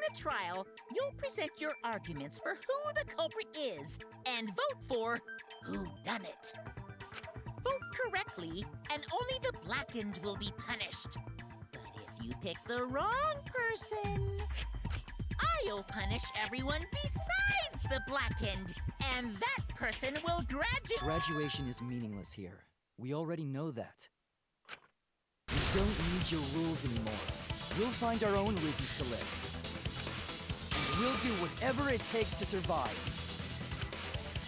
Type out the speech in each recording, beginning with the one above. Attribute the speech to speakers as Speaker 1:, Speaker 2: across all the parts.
Speaker 1: the trial, you'll present your arguments for who the culprit is and vote for whodunit. Vote correctly, and only the blackened will be punished. But if you pick the wrong person, I'll punish everyone besides the blackened, and that person will graduate.
Speaker 2: Graduation is meaningless here. We already know that. We don't need your rules anymore. We'll find our own reasons to live. And we'll do whatever it takes to survive.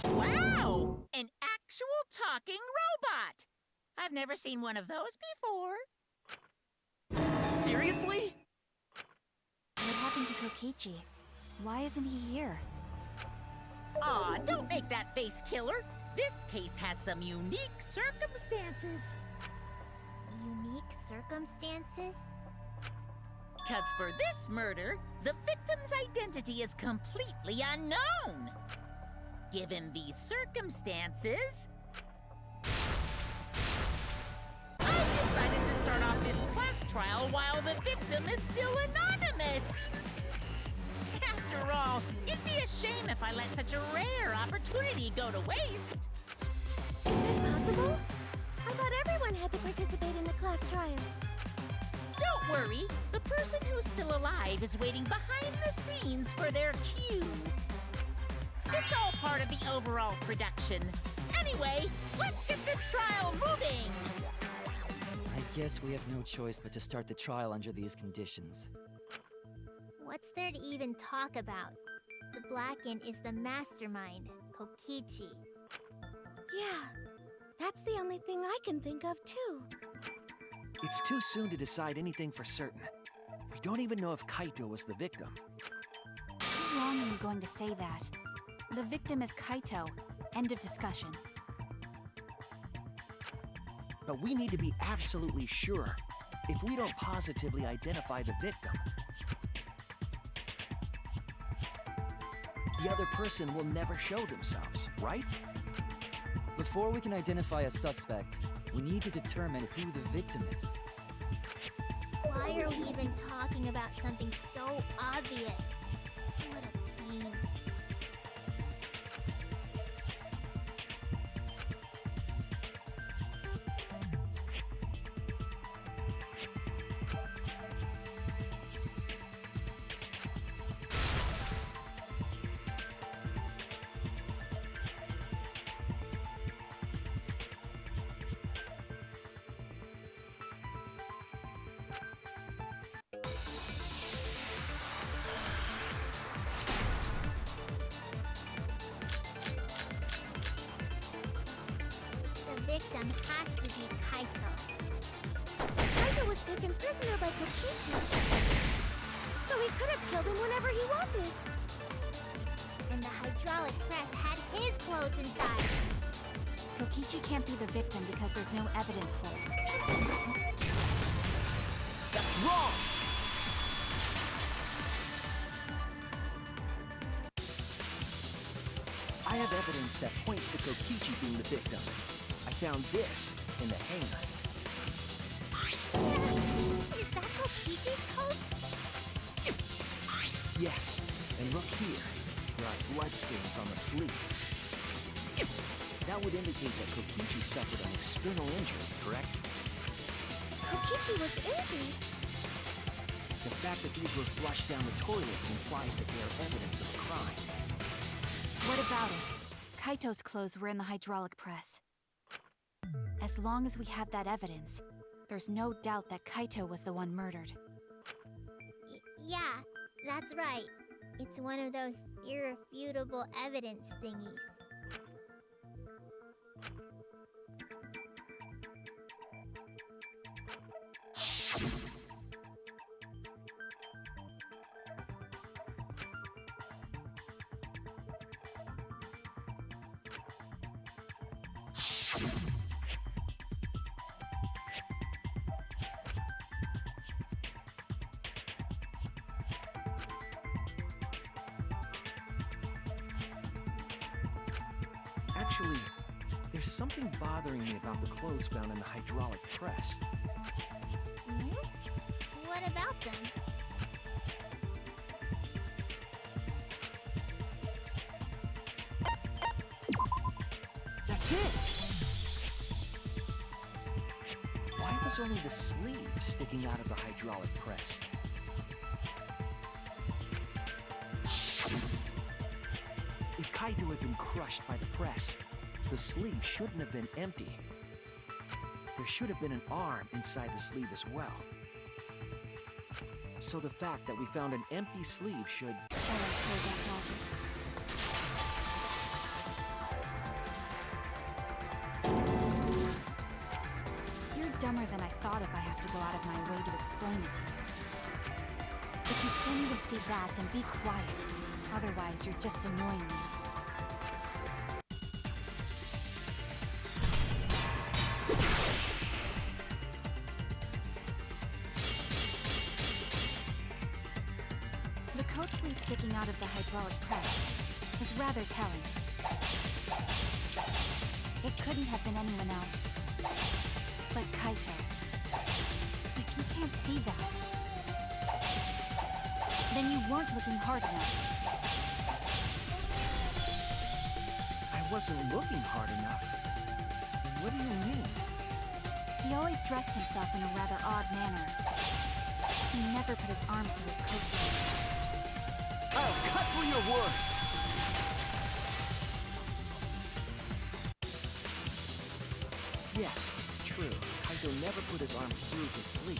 Speaker 1: Wow! An actual talking robot! I've never seen one of those before.
Speaker 2: Seriously?
Speaker 3: What happened to Kokichi? Why isn't he here?
Speaker 1: Aw, don't make that face, killer. This case has some unique circumstances.
Speaker 4: Unique circumstances?
Speaker 1: 'Cause for this murder, the victim's identity is completely unknown. Given these circumstances, I decided to start off this class trial while the victim is still anonymous. After all, it'd be a shame if I let such a rare opportunity go to waste.
Speaker 4: Is that possible? I thought everyone had to participate in the class trial.
Speaker 1: Don't worry, the person who's still alive is waiting behind the scenes for their cue. It's all part of the overall production. Anyway, let's get this trial moving!
Speaker 2: I guess we have no choice but to start the trial under these conditions.
Speaker 4: What's there to even talk about? The Blackened is the mastermind, Kokichi. Yeah, that's the only thing I can think of too.
Speaker 5: It's too soon to decide anything for certain. We don't even know if Kaito was the victim.
Speaker 3: How long are you going to say that? The victim is Kaito. End of discussion.
Speaker 5: But we need to be absolutely sure. If we don't positively identify the victim, the other person will never show themselves, right?
Speaker 2: Before we can identify a suspect, we need to determine who the victim is.
Speaker 4: Why are we even talking about something so obvious? What a pain. The victim has to be Kaito. Kaito was taken prisoner by Kokichi, so he could have killed him whenever he wanted. And the hydraulic press had his clothes inside.
Speaker 3: Kokichi can't be the victim because there's no evidence for it.
Speaker 5: that's wrong! I have evidence that points to Kokichi being the victim. I found this in the hangar.
Speaker 4: Is that Kokichi's coat?
Speaker 5: Yes, and look here. There are bloodstains on the sleeve. That would indicate that Kokichi suffered an external injury, correct?
Speaker 4: Kokichi was injured.
Speaker 5: The fact that these were flushed down the toilet implies that they are evidence of a crime.
Speaker 3: What about it? Kaito's clothes were in the hydraulic press. As long as we have that evidence, there's no doubt that Kaito was the one murdered.
Speaker 4: Yeah, that's right. It's one of those irrefutable evidence thingies.
Speaker 5: Actually, there's something bothering me about the clothes found in the hydraulic press.
Speaker 4: What about them?
Speaker 5: It's only the sleeve sticking out of the hydraulic press. If Kaito had been crushed by the press, the sleeve shouldn't have been empty. There should have been an arm inside the sleeve as well. So the fact that we found an empty sleeve should...
Speaker 3: You're dumber than I thought if I have to go out of my way to explain it to you. If you can't even see that, then be quiet. Otherwise, you're just annoying me. The coat sleeve sticking out of the hydraulic press is rather telling. It couldn't have been anyone else but Kaito. If you can't see that, then you weren't looking hard enough.
Speaker 5: I wasn't looking hard enough. What do you mean?
Speaker 3: He always dressed himself in a rather odd manner. He never put his arms through his coat sleeves.
Speaker 5: I'll cut through your words! Yes, it's true. Kaito never put his arm through his sleeve.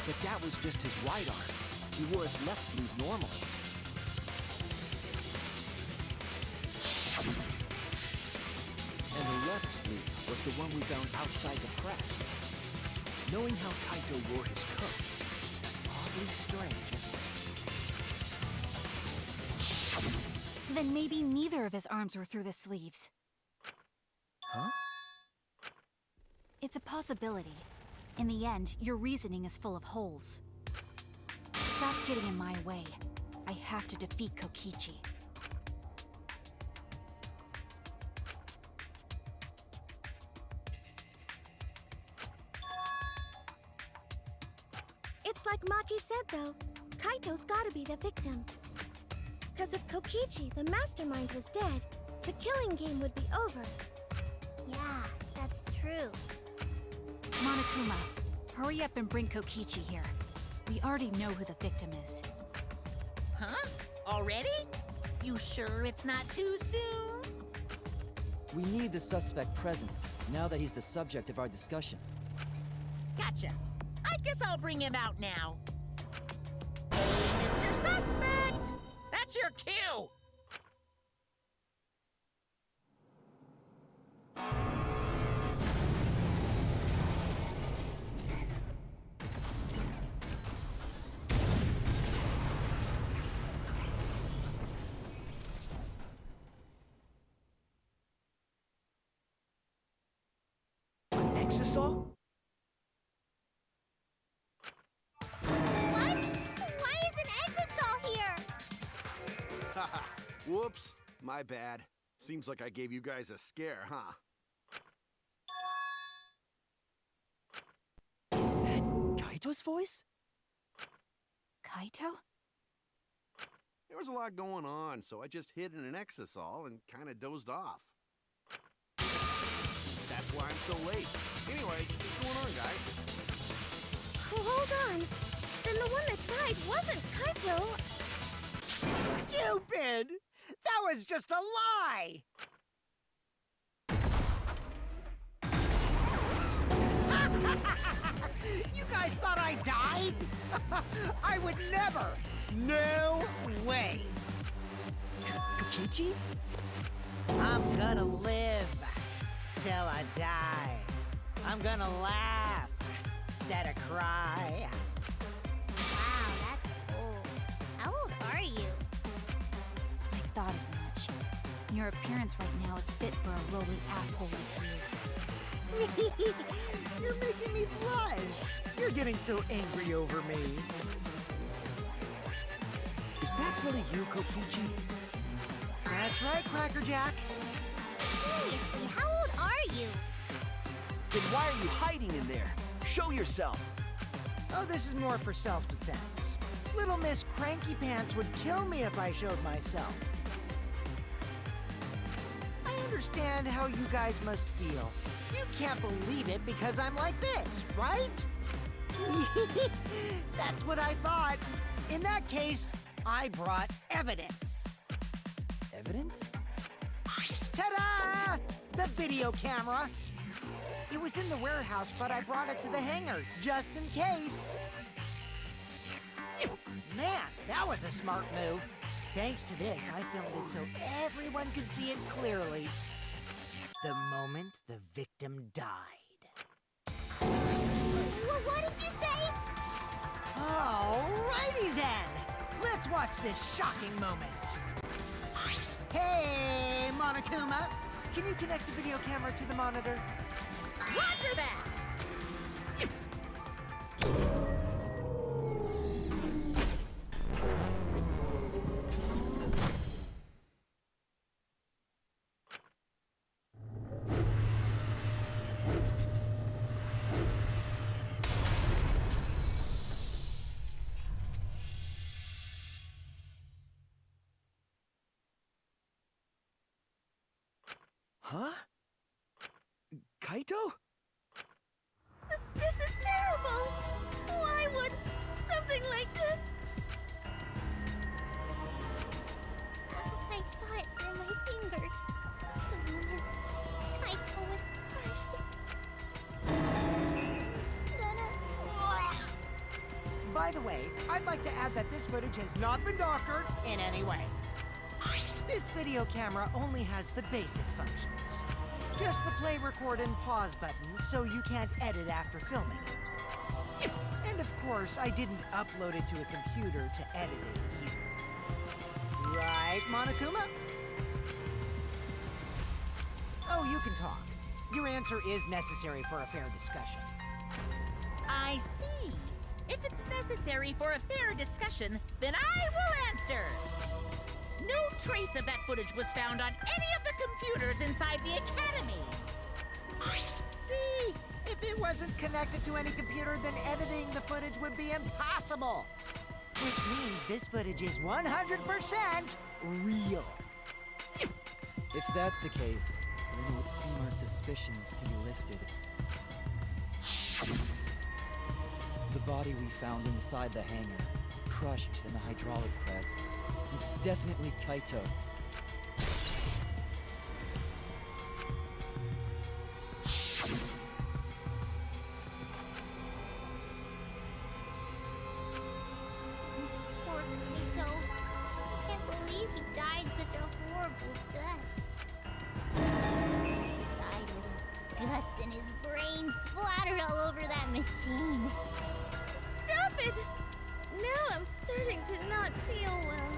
Speaker 5: But that was just his right arm. He wore his left sleeve normally. And the left sleeve was the one we found outside the press. Knowing how Kaito wore his coat, that's oddly strange, isn't it?
Speaker 3: Then maybe neither of his arms were through the sleeves.
Speaker 5: Huh?
Speaker 3: It's a possibility. In the end, your reasoning is full of holes. Stop getting in my way. I have to defeat Kokichi.
Speaker 4: It's like Maki said, though. Kaito's gotta be the victim. Because if Kokichi, the mastermind, was dead, the killing game would be over. Yeah, that's true.
Speaker 3: Monokuma, hurry up and bring Kokichi here. We already know who the victim is.
Speaker 1: Huh? Already? You sure it's not too soon?
Speaker 2: We need the suspect present, now that he's the subject of our discussion.
Speaker 1: Gotcha. I guess I'll bring him out now. Hey, Mr. Suspect! That's your cue!
Speaker 5: An exisal?
Speaker 4: What? Why is an exisal here?
Speaker 6: Haha, whoops, my bad. Seems like I gave you guys a scare, huh?
Speaker 2: Is that Kaito's voice?
Speaker 3: Kaito?
Speaker 6: There was a lot going on, so I just hid in an exisal and kind of dozed off. That's why I'm so late. Anyway, what's going on, guys?
Speaker 4: Oh, hold on. Then the one that died wasn't Kaito.
Speaker 7: Stupid! That was just a lie! You guys thought I died? I would never! No way!
Speaker 2: Kokichi?
Speaker 7: I'm gonna live till I die. I'm gonna laugh instead of cry.
Speaker 4: Wow, that's old. How old are you?
Speaker 3: I thought as much. Your appearance right now is fit for a lowly asshole like you.
Speaker 7: You're making me blush. You're getting so angry over me.
Speaker 5: Is that really you, Kokichi?
Speaker 7: That's right, Crackerjack.
Speaker 4: Seriously, how old are you?
Speaker 5: Then why are you hiding in there? Show yourself!
Speaker 7: Oh, this is more for self-defense. Little Miss Cranky Pants would kill me if I showed myself.
Speaker 4: I
Speaker 7: understand how you guys must feel. You can't believe it because I'm like this, right? That's what I thought. In that case, I brought evidence.
Speaker 2: Evidence?
Speaker 7: Ta-da! The video camera. It was in the warehouse, but I brought it to the hangar, just in case. Man, that was a smart move. Thanks to this, I filmed it so everyone could see it clearly. The moment the victim died.
Speaker 4: What did you say?
Speaker 7: Alrighty then! Let's watch this shocking moment. Hey, Monokuma! Can you connect the video camera to the monitor?
Speaker 1: Roger that!
Speaker 2: Huh? Kaito?
Speaker 4: This is terrible! Why would something like this? I saw it through my fingers. The moment Kaito was crushed. Then
Speaker 7: By the way, I'd like to add that this footage has not been doctored in any way. This video camera only has the basic functions. Just the play, record, and pause buttons, so you can't edit after filming it. And of course, I didn't upload it to a computer to edit it either. Right, Monokuma? Oh, you can talk. Your answer is necessary for a fair discussion.
Speaker 1: I see. If it's necessary for a fair discussion, then I will answer. No trace of that footage was found on any of the computers inside the Academy.
Speaker 7: See? If it wasn't connected to any computer, then editing the footage would be impossible. Which means this footage is 100% real.
Speaker 2: If that's the case, then it would seem our suspicions can be lifted. The body we found inside the hangar, crushed in the hydraulic press, is definitely Kaito.
Speaker 4: poor Kaito. I can't believe he died such a horrible death. He died with his guts and his brain splattered all over that machine. Stop it! Now I'm starting to not feel well.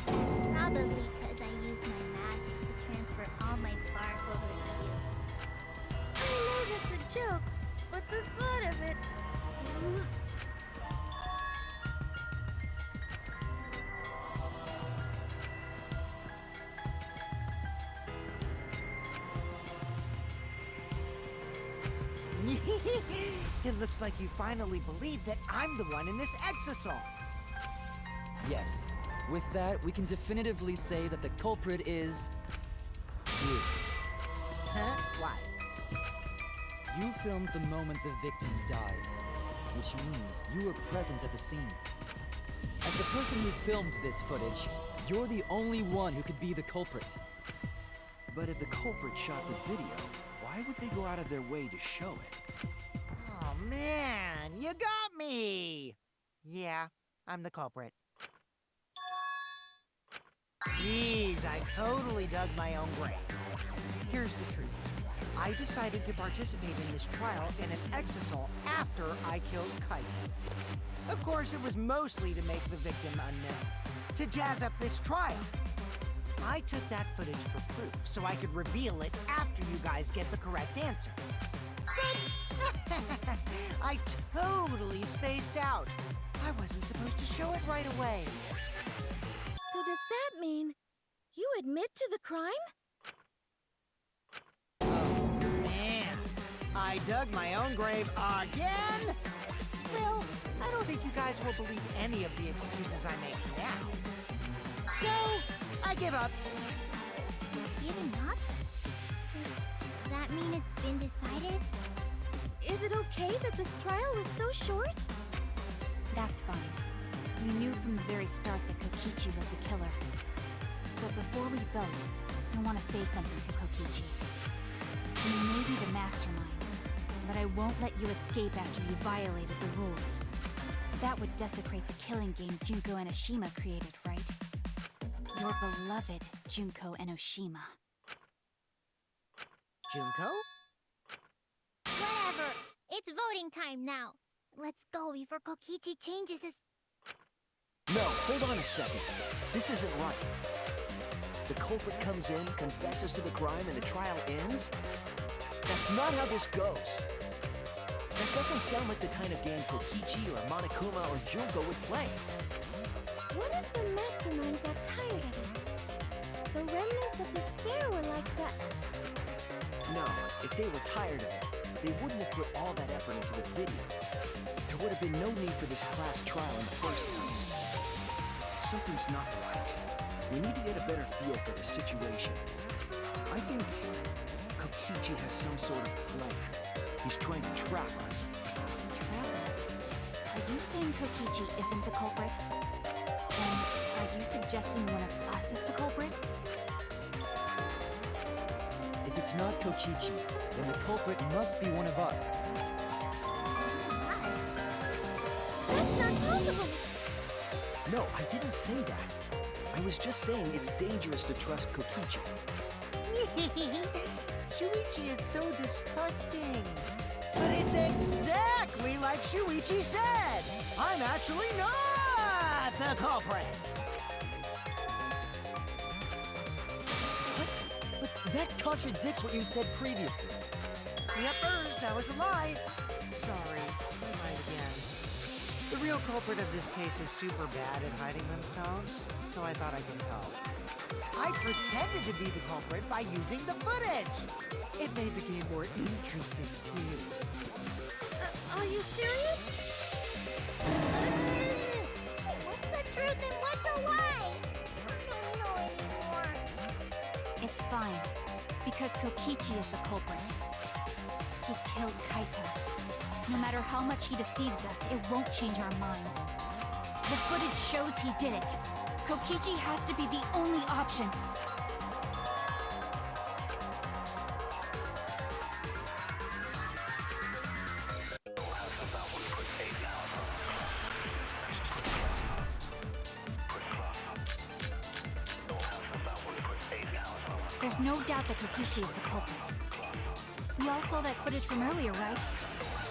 Speaker 4: It's probably because I used my magic to transfer all my bark over to you. I know that's a joke, but the thought of it...
Speaker 7: It looks like you finally believe that I'm the one in this exasol.
Speaker 2: Yes. With that, we can definitively say that the culprit is... you.
Speaker 7: Huh? Why?
Speaker 2: You filmed the moment the victim died, which means you were present at the scene. As the person who filmed this footage, you're the only one who could be the culprit.
Speaker 5: But if the culprit shot the video, why would they go out of their way to show it?
Speaker 7: Oh man, you got me! Yeah, I'm the culprit. Jeez, I totally dug my own grave. Here's the truth. I decided to participate in this trial in an exasol after I killed Kaito. Of course, it was mostly to make the victim unknown, to jazz up this trial. I took that footage for proof so I could reveal it after you guys get the correct answer. But I totally spaced out. I wasn't supposed to show it right away.
Speaker 4: So does that mean you admit to the crime?
Speaker 7: Oh, man. I dug my own grave again? Well, I don't think you guys will believe any of the excuses I make now. So, I give up.
Speaker 4: giving up? Does that mean it's been decided?
Speaker 8: Is it okay that this trial was so short?
Speaker 3: That's fine. We knew from the very start that Kokichi was the killer. But before we vote, I want to say something to Kokichi. You may be the mastermind, but I won't let you escape after you violated the rules. That would desecrate the killing game Junko Enoshima created, right? Your beloved Junko Enoshima.
Speaker 7: Junko?
Speaker 4: Whatever. It's voting time now. Let's go before Kokichi changes his...
Speaker 5: No, hold on a second. This isn't right. The culprit comes in, confesses to the crime, and the trial ends? That's not how this goes. That doesn't sound like the kind of game Kokichi or Monokuma or Junko would play.
Speaker 8: What if the mastermind got tired of it? The remnants of despair were like that.
Speaker 5: No, if they were tired of it, they wouldn't have put all that effort into the video. There would have been no need for this class trial in the first place. Something's not right. We need to get a better feel for the situation. I think Kokichi has some sort of plan. He's trying to trap us.
Speaker 3: Trap us? Are you saying Kokichi isn't the culprit? Then, are you suggesting one of us is the culprit?
Speaker 2: If it's not Kokichi, then the culprit must be one of us.
Speaker 4: Us?
Speaker 8: That's not possible!
Speaker 5: No, I didn't say that. I was just saying it's dangerous to trust Kokichi.
Speaker 7: Shuichi is so distrusting. But it's exactly like Shuichi said! I'm actually not the culprit!
Speaker 2: What? But that contradicts what you said previously.
Speaker 7: Yepers, that was a lie. Sorry, I lied again. The real culprit of this case is super bad at hiding themselves, so I thought I could help. I pretended to be the culprit by using the footage. It made the game more interesting, too.
Speaker 8: Are you serious?
Speaker 4: What's the truth and what's a lie? I don't know anymore.
Speaker 3: It's fine, because Kokichi is the culprit. He killed Kaito. No matter how much he deceives us, it won't change our minds. The footage shows he did it. Kokichi has to be the only option. There's no doubt that Kokichi is the culprit. We all saw that footage from earlier, right?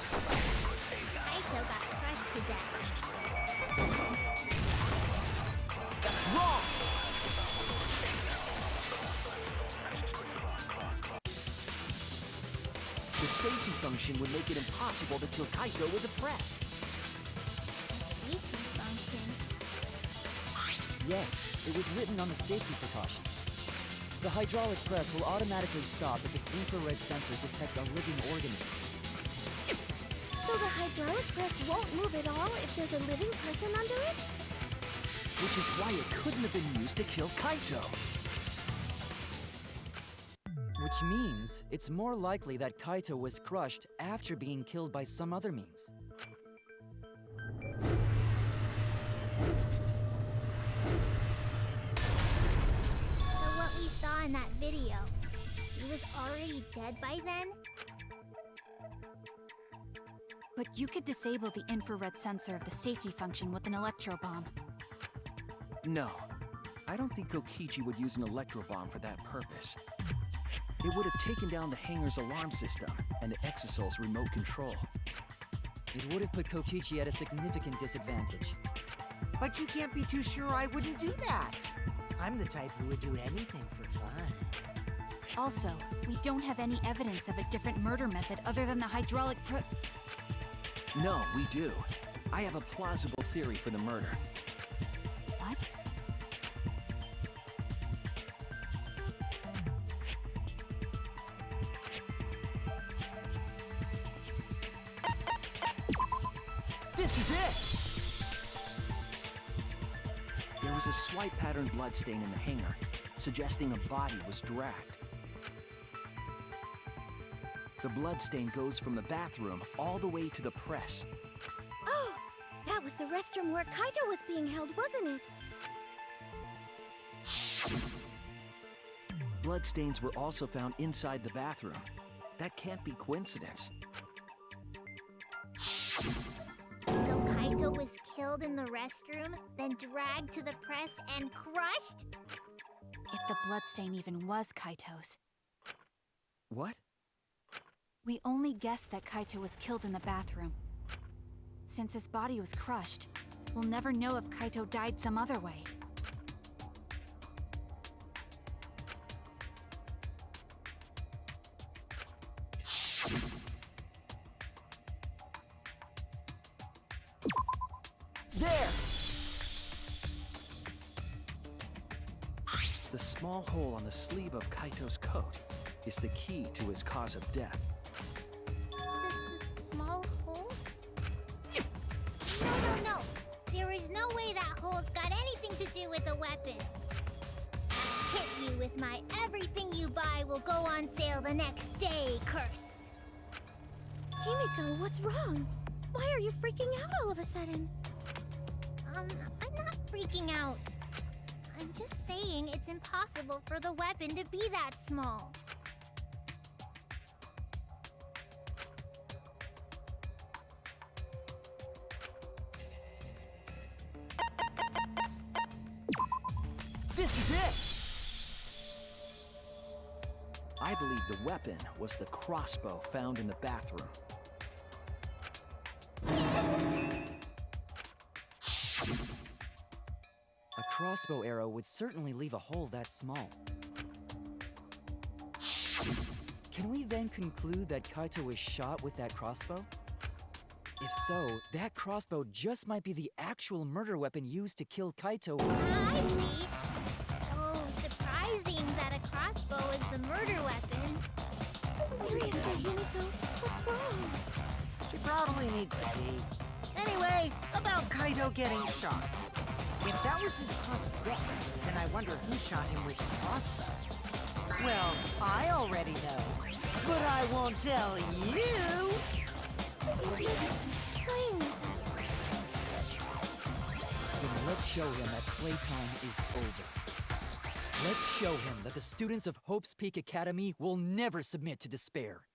Speaker 4: Kaito got crushed to death.
Speaker 5: That's wrong! The safety function would make it impossible to kill Kaito with the press.
Speaker 4: Safety function.
Speaker 2: Yes, it was written on the safety precautions. The hydraulic press will automatically stop if its infrared sensor detects a living organism.
Speaker 8: So the hydraulic press won't move at all if there's a living person under it?
Speaker 5: Which is why it couldn't have been used to kill Kaito.
Speaker 2: Which means it's more likely that Kaito was crushed after being killed by some other means.
Speaker 4: So what we saw in that video, he was already dead by then?
Speaker 3: But you could disable the infrared sensor of the safety function with an electro bomb.
Speaker 5: No, I don't think Kokichi would use an electro bomb for that purpose. It would have taken down the hangar's alarm system and the Exosol's remote control.
Speaker 2: It would have put Kokichi at a significant disadvantage.
Speaker 7: But you can't be too sure I wouldn't do that. I'm the type who would do anything for fun.
Speaker 3: Also, we don't have any evidence of a different murder method other than the hydraulic
Speaker 5: No, we do. I have a plausible theory for the murder.
Speaker 3: What?
Speaker 5: This is it! There was a swipe pattern bloodstain in the hangar. suggesting a body was dragged. The bloodstain goes from the bathroom all the way to the press.
Speaker 8: Oh, that was the restroom where Kaito was being held, wasn't it?
Speaker 5: Bloodstains were also found inside the bathroom. That can't be coincidence.
Speaker 4: So Kaito was killed in the restroom, then dragged to the press and crushed?
Speaker 3: If the bloodstain even was Kaito's.
Speaker 5: What?
Speaker 3: We only guessed that Kaito was killed in the bathroom. Since his body was crushed, we'll never know if Kaito died some other way.
Speaker 5: There! The small hole on the sleeve of Kaito's coat is the key to his cause of death.
Speaker 4: The small hole? No. There is no way that hole's got anything to do with the weapon. Hit you with my everything you buy will go on sale the next day curse.
Speaker 8: Himiko, what's wrong? Why are you freaking out all of a sudden?
Speaker 4: I'm not freaking out. I'm just saying it's impossible for the weapon to be that small.
Speaker 5: This is it! I believe the weapon was the crossbow found in the bathroom.
Speaker 2: A crossbow arrow would certainly leave a hole that small. Can we then conclude that Kaito was shot with that crossbow? If so, that crossbow just might be the actual murder weapon used to kill Kaito.
Speaker 4: I see. So surprising that a crossbow is the murder weapon.
Speaker 8: Seriously, Himiko, what's wrong?
Speaker 7: She probably needs to pee. Anyway, about Kaito getting shot. If that was his cause of death, then I wonder who shot him with the crossbow. Well, I already know, but I won't tell you!
Speaker 8: He's just playing with us.
Speaker 2: Then let's show him that playtime is over. Let's show him that the students of Hope's Peak Academy will never submit to despair.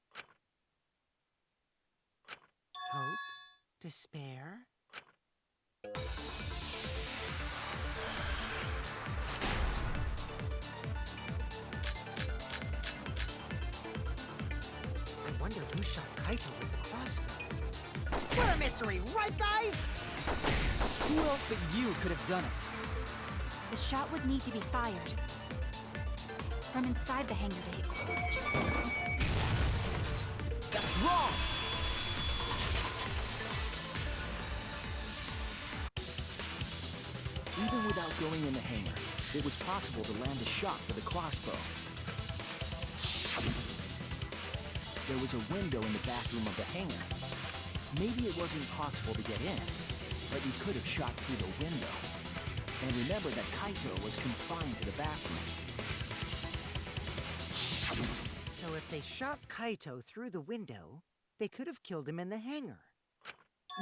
Speaker 7: Hope? Despair? I wonder who shot Kaito with the crossbow. What a mystery, right guys?
Speaker 2: Who else but you could have done it?
Speaker 3: The shot would need to be fired. From inside the hangar to hit.
Speaker 5: That's wrong! Even without going in the hangar, it was possible to land a shot with a crossbow. There was a window in the bathroom of the hangar. Maybe it wasn't possible to get in, but you could have shot through the window. And remember that Kaito was confined to the bathroom.
Speaker 7: So if they shot Kaito through the window, they could have killed him in the hangar.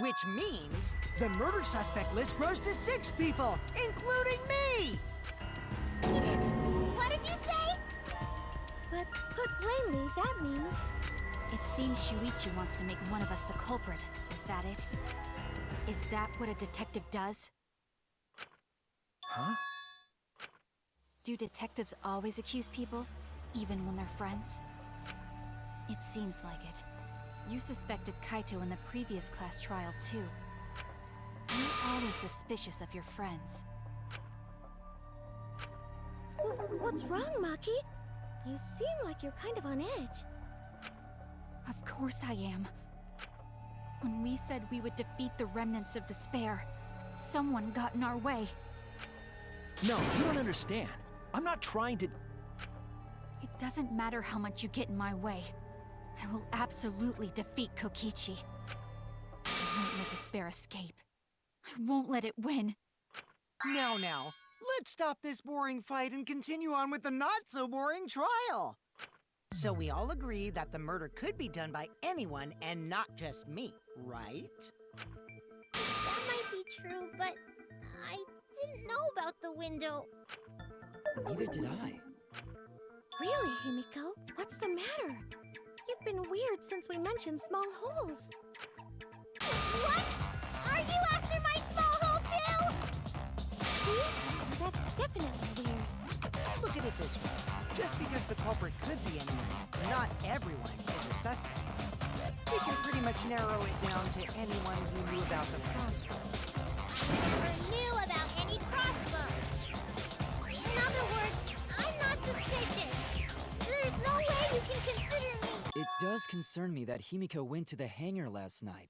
Speaker 7: Which means the murder suspect list grows to 6 people, including me!
Speaker 4: What did you say?
Speaker 8: But put plainly, that means...
Speaker 3: It seems Shuichi wants to make one of us the culprit. Is that it? Is that what a detective does?
Speaker 5: Huh?
Speaker 3: Do detectives always accuse people, even when they're friends? It seems like it. You suspected Kaito in the previous class trial, too. You're always suspicious of your friends.
Speaker 8: What's wrong, Maki? You seem like you're kind of on edge.
Speaker 3: Of course I am. When we said we would defeat the remnants of despair, someone got in our way.
Speaker 5: No, you don't understand. I'm not trying to...
Speaker 3: It doesn't matter how much you get in my way. I will absolutely defeat Kokichi. I won't let despair escape. I won't let it win.
Speaker 7: Now, let's stop this boring fight and continue on with the not-so-boring trial. So we all agree that the murder could be done by anyone and not just me, right?
Speaker 4: That might be true, but I didn't know about the window.
Speaker 2: Neither did I.
Speaker 8: Really, Himiko? What's the matter? You've been weird since we mentioned small holes.
Speaker 4: What? Are you after my small hole too?
Speaker 8: See? That's definitely weird.
Speaker 7: Look at it this way. Just because the culprit could be anyone, not everyone is a suspect. We can pretty much narrow it down to anyone who knew about the crossbow.
Speaker 4: Never knew about any crossbows. In other words, I'm not suspicious. There's no way you can consider me.
Speaker 2: It does concern me that Himiko went to the hangar last night.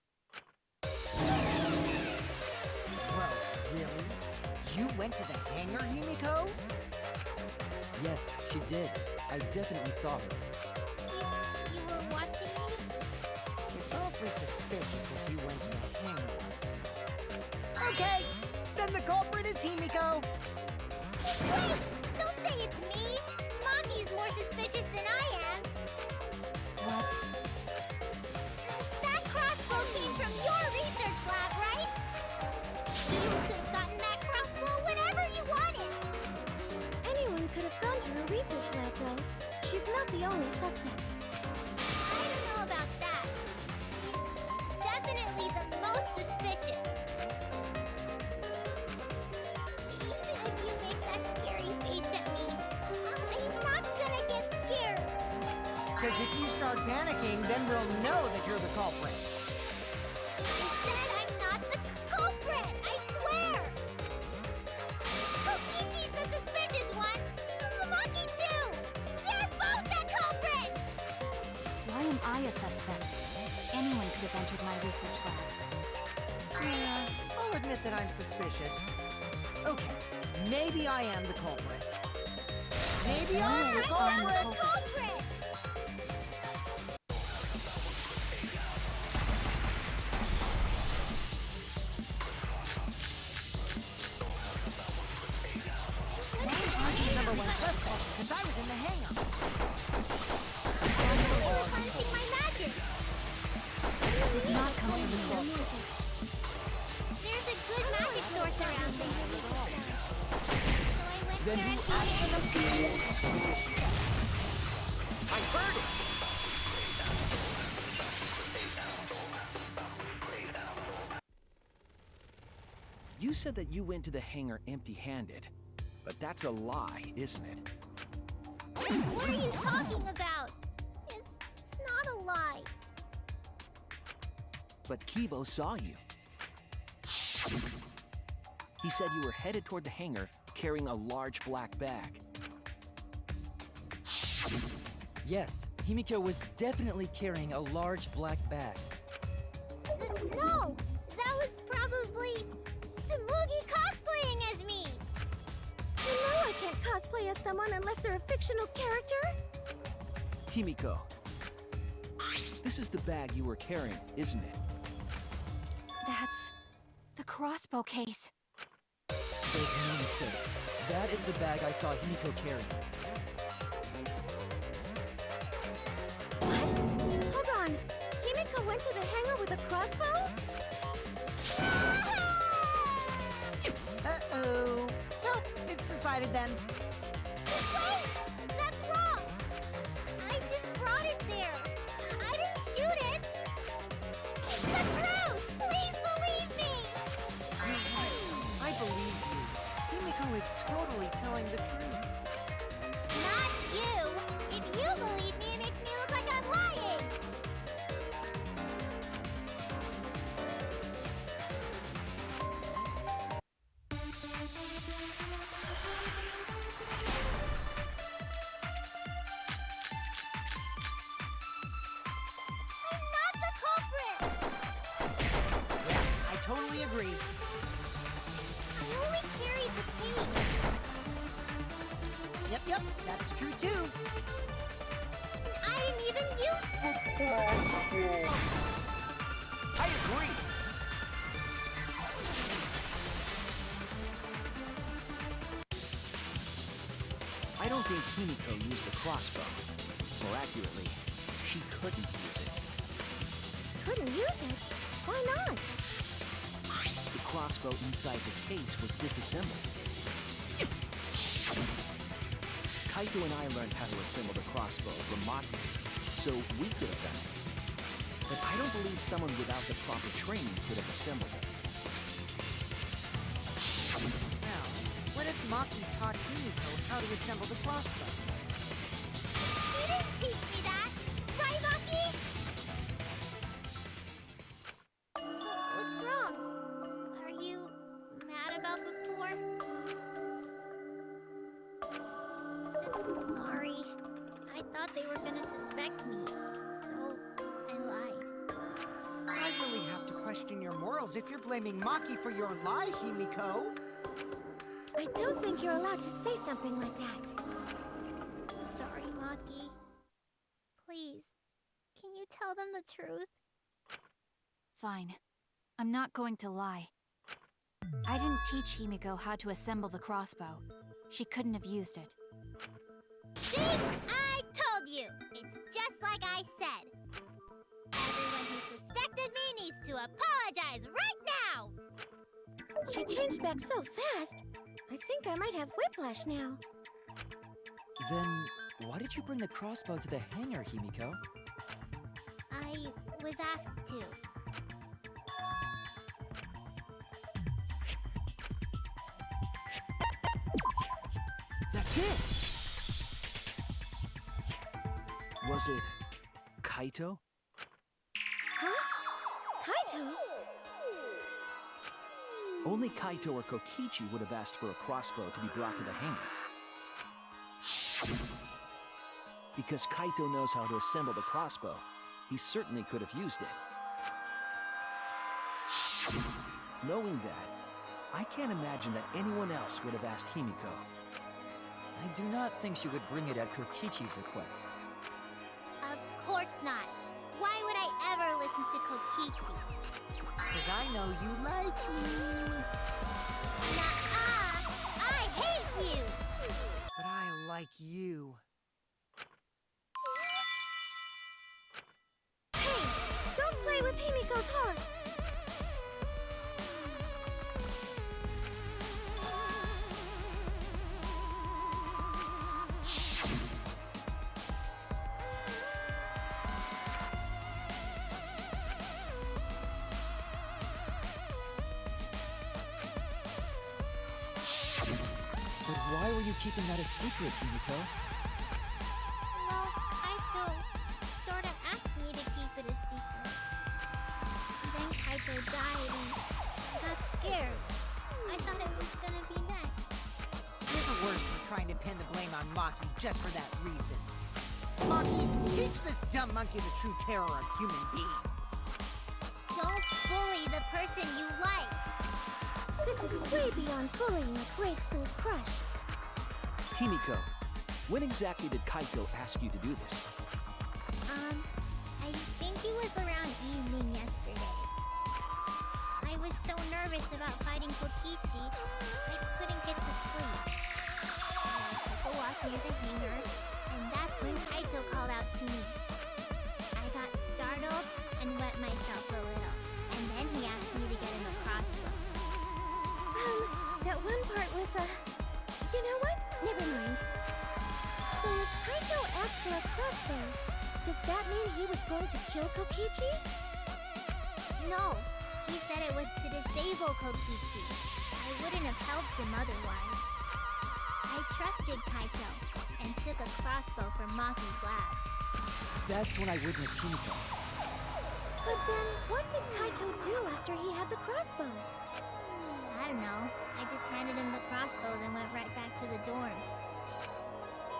Speaker 7: Bro, really? You went to the hangar, Himiko?
Speaker 2: Yes, she did. I definitely saw her.
Speaker 4: You were watching me?
Speaker 7: It's awfully suspicious that you went to the hangar last night. Okay, then the culprit is Himiko.
Speaker 4: Wait! Don't say it's me! Maki's more suspicious than I am.
Speaker 2: What?
Speaker 4: That crossbow came from your research lab, right? You could have gotten that crossbow whenever you wanted.
Speaker 8: Anyone could have gone to her research lab, though. She's not the only suspect.
Speaker 4: I don't know about that. He's definitely the most suspicious. Even if you make that scary face at me, I'm not gonna get scared.
Speaker 7: Because if you start panicking, then we'll know that you're the culprit.
Speaker 4: I said I'm not the culprit, I swear! Kokichi's the suspicious one! Maki too! They're both the culprits!
Speaker 3: Why am I a suspect? Anyone could have entered my research lab.
Speaker 7: Yeah, I'll admit that I'm suspicious. Okay, maybe I am the culprit. Maybe I'm the
Speaker 4: I'm the
Speaker 7: culprit!
Speaker 4: culprit!
Speaker 7: I'm number one suspect because I was in the hangar.
Speaker 4: That's why you were punishing my magic!
Speaker 3: Did not come from the closet.
Speaker 4: There's a good magic source around there. So I went
Speaker 2: Then
Speaker 4: there and
Speaker 2: who
Speaker 5: I heard it! You said that you went to the hangar empty-handed, but that's a lie, isn't it?
Speaker 4: What are you talking about? It's not a lie.
Speaker 5: But Kibo saw you. He said you were headed toward the hangar carrying a large black bag.
Speaker 2: Yes, Himiko was definitely carrying a large black bag.
Speaker 4: No! That was probably Tsumugi cosplaying as me!
Speaker 8: You know I can't cosplay as someone unless they're a fictional character.
Speaker 5: Himiko, this is the bag you were carrying, isn't it?
Speaker 3: That's the crossbow case.
Speaker 2: There's no mistake. That is the bag I saw Himiko carrying.
Speaker 8: What? Hold on. Himiko went to the hangar with a crossbow?
Speaker 7: Uh-oh. Well, it's decided then.
Speaker 4: Wait! That's wrong! I just brought it there. I didn't shoot it! It's the truth! Please believe me!
Speaker 7: I believe you. Himiko is totally telling the truth.
Speaker 4: Not you! If you believe me, it makes me look like I'm lying! I'm not the culprit!
Speaker 7: I totally agree.
Speaker 4: I only carried the case.
Speaker 7: Yep, that's true too.
Speaker 4: I didn't even use
Speaker 5: I agree! I don't think Himiko used the crossbow. More accurately, she couldn't use it.
Speaker 4: Couldn't use it? Why not?
Speaker 5: The crossbow inside this case was disassembled. Kaito and I learned how to assemble the crossbow from Maki, so we could have done it. But I don't believe someone without the proper training could have assembled it.
Speaker 7: Now, what if Maki taught Himiko how to assemble the crossbow?
Speaker 4: You didn't teach me that! Right, Maki? What's wrong? Are you mad about before? Sorry. I thought they were gonna suspect me, so I lied.
Speaker 7: I really have to question your morals if you're blaming Maki for your lie, Himiko.
Speaker 4: I don't think you're allowed to say something like that. I'm sorry, Maki. Please, can you tell them the truth?
Speaker 3: Fine. I'm not going to lie. I didn't teach Himiko how to assemble the crossbow. She couldn't have used it.
Speaker 4: See? I told you! It's just like I said. Everyone who suspected me needs to apologize right now! She changed back so fast. I think I might have whiplash now.
Speaker 2: Then, why did you bring the crossbow to the hangar, Himiko?
Speaker 4: I was asked to.
Speaker 5: That's it! Was it Kaito?
Speaker 4: Huh? Kaito?
Speaker 5: Only Kaito or Kokichi would have asked for a crossbow to be brought to the hangar. Because Kaito knows how to assemble the crossbow, he certainly could have used it. Knowing that, I can't imagine that anyone else would have asked Himiko.
Speaker 2: I do not think she would bring it at Kokichi's request.
Speaker 4: Of course not. Why would I ever listen to Kokichi?
Speaker 7: Because I know you like me.
Speaker 4: Nuh-uh! I hate you!
Speaker 7: But I like you.
Speaker 4: Hey! Don't play with Himiko's heart!
Speaker 2: But why were you keeping that a secret, Himiko?
Speaker 4: Well, Kaito sort of asked me to keep it a secret. Then Kaito died and I got scared. I thought it was gonna be next.
Speaker 7: You're the worst for trying to pin the blame on Maki just for that reason. Maki, teach this dumb monkey the true terror of human beings.
Speaker 4: Don't bully the person you like. This is way beyond bullying a grade school crush.
Speaker 5: Himiko, when exactly did Kaito ask you to do this?
Speaker 4: I think it was around evening yesterday. I was so nervous about fighting Kokichi, I couldn't get to sleep. I took a walk near the hangar, and that's when Kaito called out to me. I got startled and wet myself a little, and then he asked me to get him a crossbow. That one part was, you know what? Never mind. So if Kaito asked for a crossbow, does that mean he was going to kill Kokichi? No, he said it was to disable Kokichi. I wouldn't have helped him otherwise. I trusted Kaito and took a crossbow from Maki's lab.
Speaker 2: That's when I witnessed Himiko.
Speaker 4: But then, what did Kaito do after he had the crossbow? I don't know. I just handed him the crossbow, then went right back to the dorm.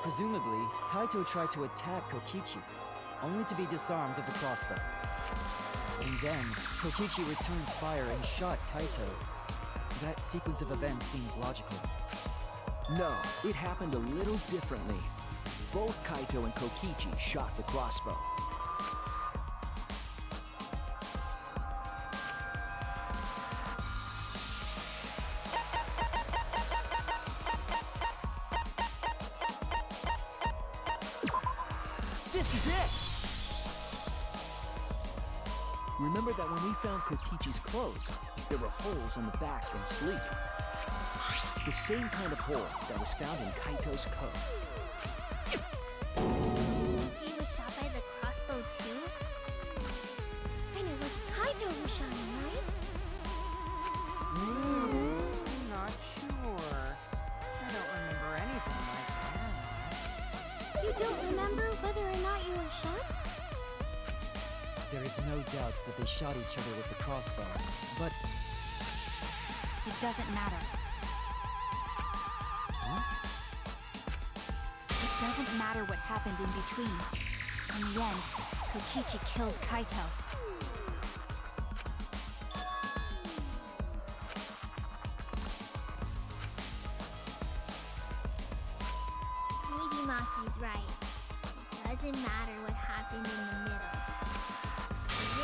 Speaker 2: Presumably, Kaito tried to attack Kokichi, only to be disarmed of the crossbow. And then, Kokichi returned fire and shot Kaito. That sequence of events seems logical.
Speaker 5: No, it happened a little differently. Both Kaito and Kokichi shot the crossbow. This is it! Remember that when we found Kokichi's clothes, there were holes on the back and sleeve. The same kind of hole that was found in Kaito's coat.
Speaker 4: He was shot by the crossbow too?
Speaker 8: And it was Kaito who shot him, right?
Speaker 7: Not sure. I don't remember anything like that.
Speaker 8: You don't remember whether or not you were shot?
Speaker 2: There is no doubt that they shot each other with the crossbow, but
Speaker 3: It doesn't matter. It doesn't matter what happened in between. In the end, Kokichi killed Kaito.
Speaker 4: Maybe Maki's right. It doesn't matter what happened in the middle.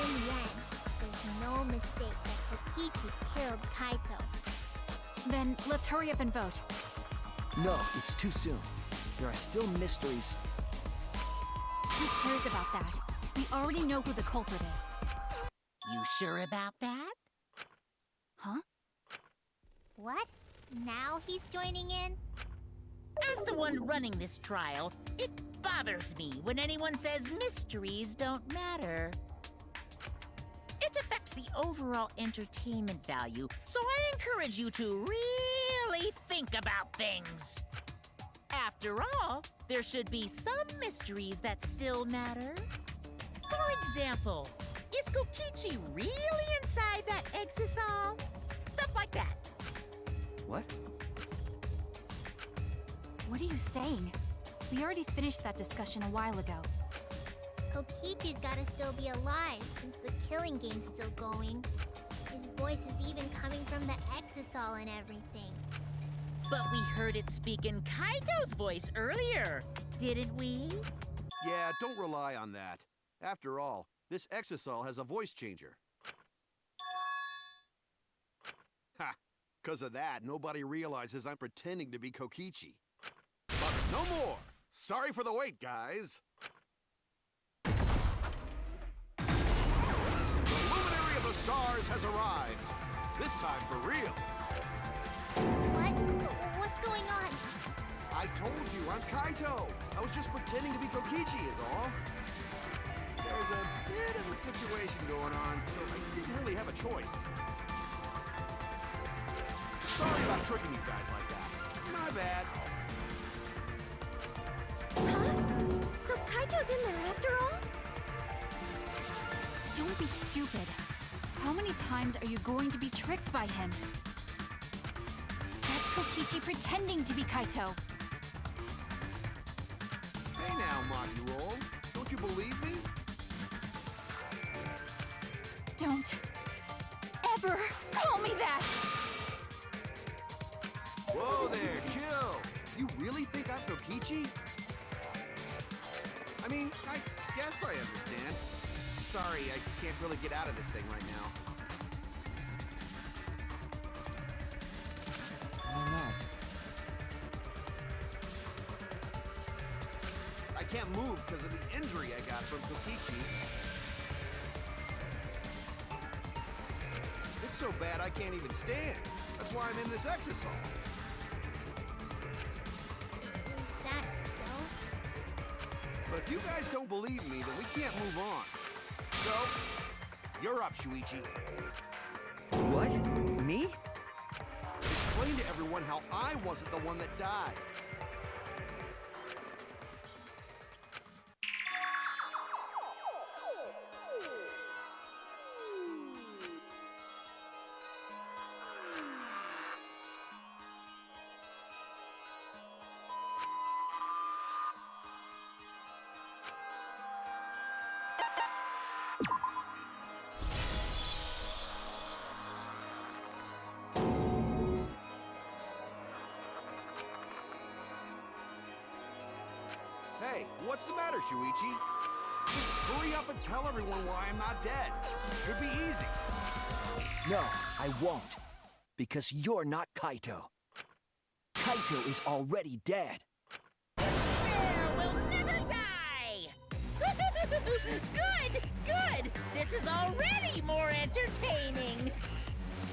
Speaker 4: In the end, there's no mistake that Kokichi killed Kaito.
Speaker 3: Then let's hurry up and vote.
Speaker 5: No, it's too soon. There are still mysteries.
Speaker 3: Who cares about that? We already know who the culprit is.
Speaker 1: You sure about that?
Speaker 3: Huh?
Speaker 4: What? Now he's joining in?
Speaker 1: As the one running this trial, it bothers me when anyone says mysteries don't matter. It affects the overall entertainment value, so I encourage you to really think about things. After all, there should be some mysteries that still matter. For example, is Kokichi really inside that exisal? Stuff like that.
Speaker 5: What?
Speaker 3: What are you saying? We already finished that discussion a while ago.
Speaker 4: Kokichi's gotta still be alive since the killing game's still going. His voice is even coming from the exisal and everything.
Speaker 1: But we heard it speak in Kaito's voice earlier, didn't we?
Speaker 6: Yeah, don't rely on that. After all, this exisal has a voice changer. Ha! 'Cause of that, nobody realizes I'm pretending to be Kokichi. But no more! Sorry for the wait, guys! The luminary of the stars has arrived. This time for real.
Speaker 4: What? What's going on?
Speaker 6: I told you, I'm Kaito. I was just pretending to be Kokichi is all. There's a bit of a situation going on, so I didn't really have a choice. Sorry about tricking you guys like that. My bad.
Speaker 8: Huh? So Kaito's in there after all?
Speaker 3: Don't be stupid. How many times are you going to be tricked by him? That's Kokichi pretending to be Kaito.
Speaker 6: Hey now, Maki Roll. Don't you believe me?
Speaker 3: Don't ever call me that!
Speaker 6: Whoa there, chill. You really think I'm Kokichi? I mean, I guess I understand. Sorry, I can't really get out of this thing right now.
Speaker 2: why not?
Speaker 6: I can't move because of the injury I got from Kokichi. It's so bad I can't even stand. That's why I'm in this exisal.
Speaker 4: Is that so?
Speaker 6: But if you guys don't believe me, then we can't move on. So, you're up, Shuichi.
Speaker 5: What? Me?
Speaker 6: Explain to everyone how I wasn't the one that died. Hey, what's the matter, Shuichi? Just hurry up and tell everyone why I'm not dead. Should be easy.
Speaker 5: No, I won't. Because you're not Kaito. Kaito is already dead.
Speaker 1: Despair will never die! Good! Good! This is already more entertaining!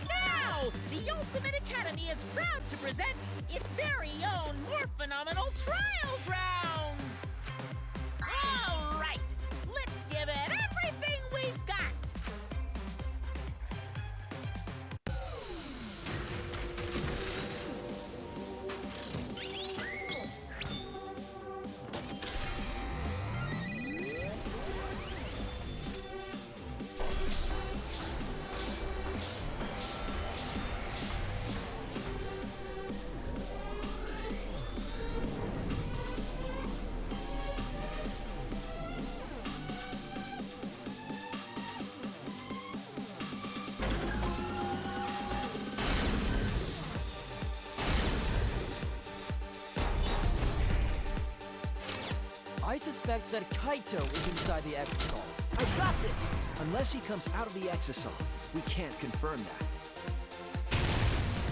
Speaker 1: Now, the Ultimate Academy is proud to present its very own more phenomenal trial grounds! All right! Let's give it everything we've got!
Speaker 2: I suspect that Kaito is inside the Exisal.
Speaker 5: I got this! Unless he comes out of the Exisal, we can't confirm that.
Speaker 4: He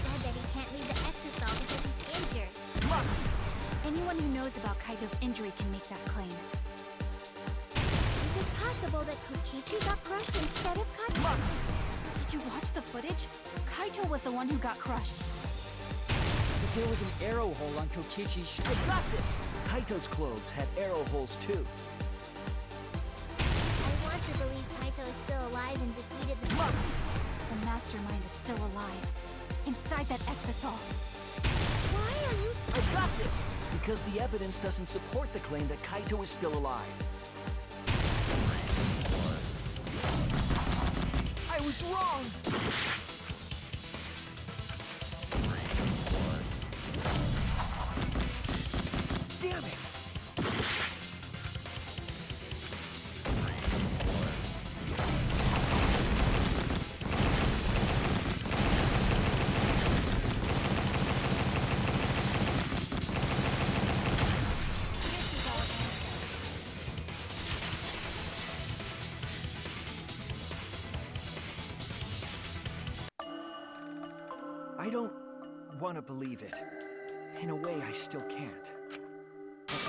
Speaker 4: said that he can't leave the Exisal because he's injured.
Speaker 5: Look!
Speaker 3: Anyone who knows about Kaito's injury can make that claim.
Speaker 4: Is it possible that Kokichi got crushed instead of Kaito?
Speaker 3: Did you watch the footage? Kaito was the one who got crushed.
Speaker 2: But there was an arrow hole on Kokichi's
Speaker 5: I got this! Kaito's clothes had arrow holes too.
Speaker 4: I want to believe Kaito is still alive and defeated the...
Speaker 3: The mastermind is still alive. Inside that Exisal.
Speaker 4: Why are you...
Speaker 5: I got this! Because the evidence doesn't support the claim that Kaito is still alive. I was wrong! Damn it! I don't want to believe it. In a way, I still can't. But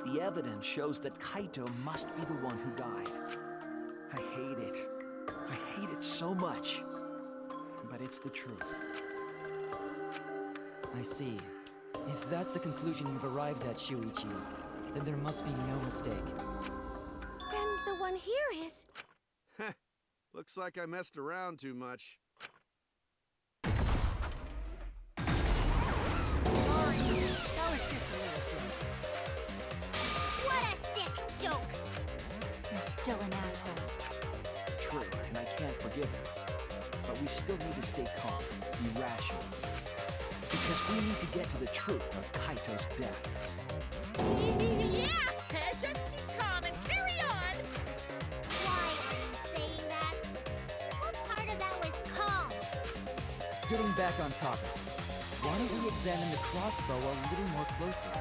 Speaker 5: the evidence shows that Kaito must be the one who died. I hate it. I hate it so much. But it's the truth.
Speaker 2: I see. If that's the conclusion you've arrived at, Shuichi, then there must be no mistake.
Speaker 4: Then the one here is...
Speaker 6: Looks like I messed around too much.
Speaker 7: Sorry, that was just a little joke.
Speaker 4: What a sick joke!
Speaker 3: You're still an asshole.
Speaker 5: True, and I can't forgive him. But we still need to stay calm, be rational. Because we need to get to the truth of Kaito's death.
Speaker 1: Yeah! Just keep calm and carry on!
Speaker 4: Why are you saying that? What part of that was calm?
Speaker 2: Getting back on topic, why don't we examine the crossbow a little more closely?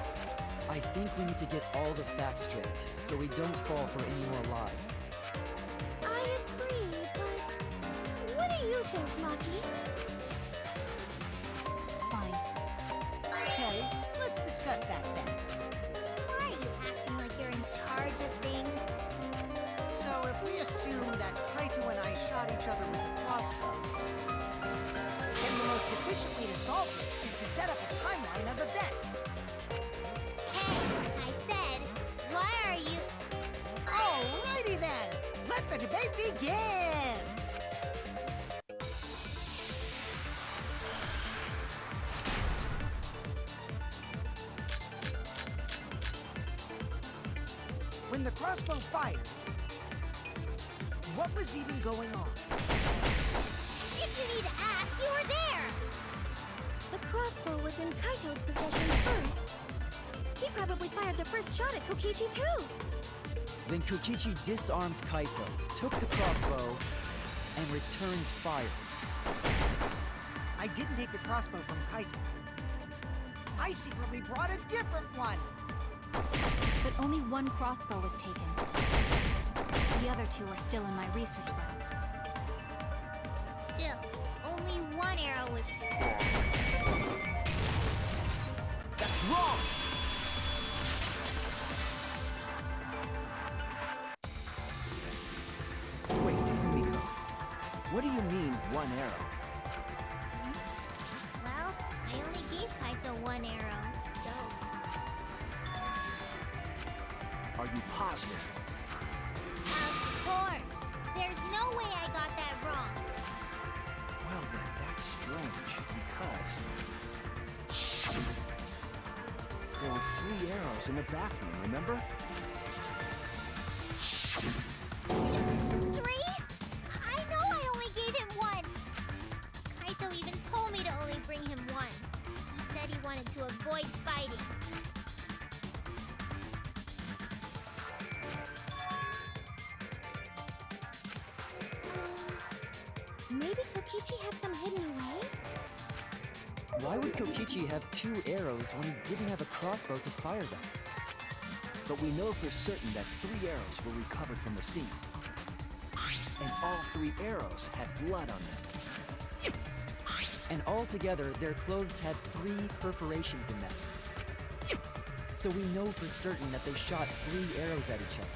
Speaker 2: I think we need to get all the facts straight, so we don't fall for any more lies.
Speaker 4: I agree, but... What do you think, Maki?
Speaker 3: Fine.
Speaker 7: Okay, let's discuss that then.
Speaker 4: Why are you acting like you're in charge of things?
Speaker 7: So if we assume that Kaito and I shot each other with a crossbow, then the most efficient way to solve this is to set up a timeline of events.
Speaker 4: Hey, I said, why are you...
Speaker 7: Alrighty then! Let the debate begin! When the crossbow fired, what was even going on?
Speaker 4: If you need to ask, you were there! The crossbow was in Kaito's possession first. He probably fired the first shot at Kokichi too.
Speaker 2: Then Kokichi disarmed Kaito, took the crossbow, and returned fire.
Speaker 7: I didn't take the crossbow from Kaito. I secretly brought a different one!
Speaker 3: But only one crossbow was taken. The other two are still in my research lab.
Speaker 4: Still, only one arrow was...
Speaker 5: That's wrong! you mean, one arrow?
Speaker 4: Well, I only gave Kaito one arrow, so...
Speaker 5: Are you positive?
Speaker 4: Of course! There's no way I got that wrong!
Speaker 5: Well then, that's strange, because... there were 3 arrows in the bathroom, remember?
Speaker 4: 3? I know I only gave him 1! Kaito even told me to only bring him 1. He said he wanted to avoid fighting.
Speaker 8: Maybe Kokichi had some hidden away?
Speaker 2: Why would Kokichi have 2 arrows when he didn't have a crossbow to fire them?
Speaker 5: But we know for certain that 3 arrows were recovered from the scene. And all 3 arrows had blood on them.
Speaker 2: And altogether, their clothes had 3 perforations in them. So we know for certain that they shot 3 arrows at each other.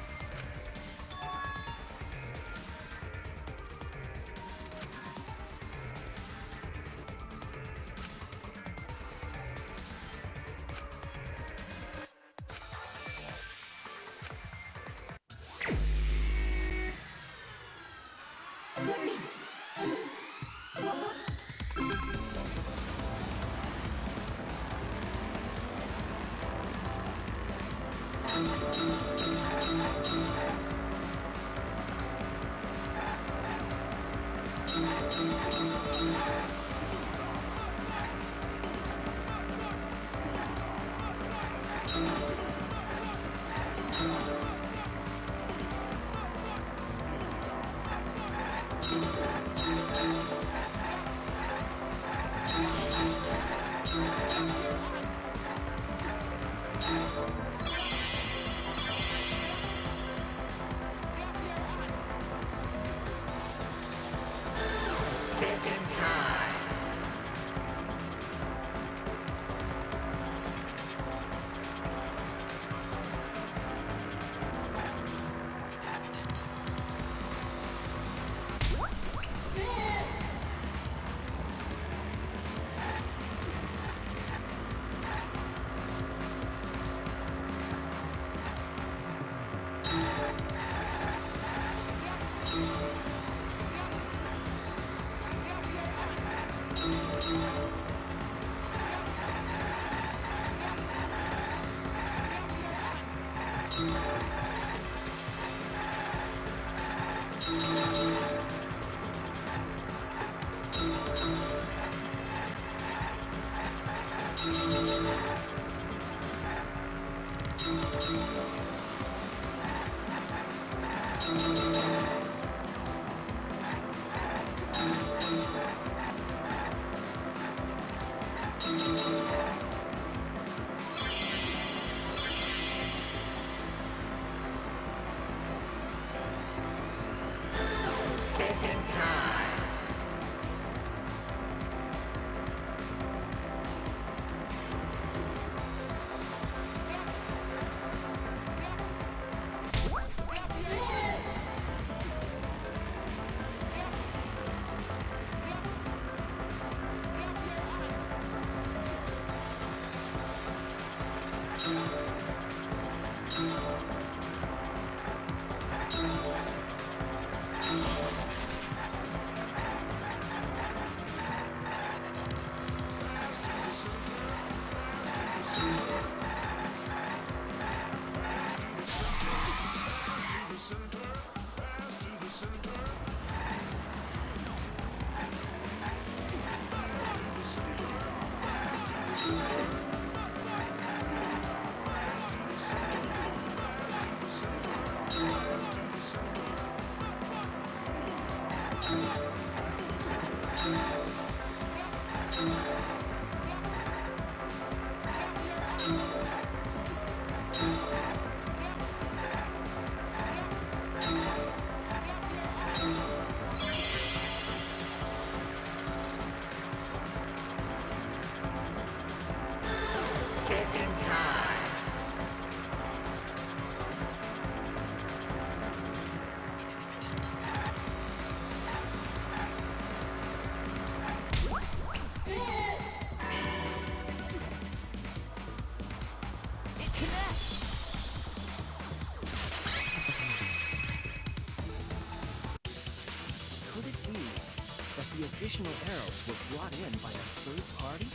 Speaker 5: additional arrows were brought in by a third party?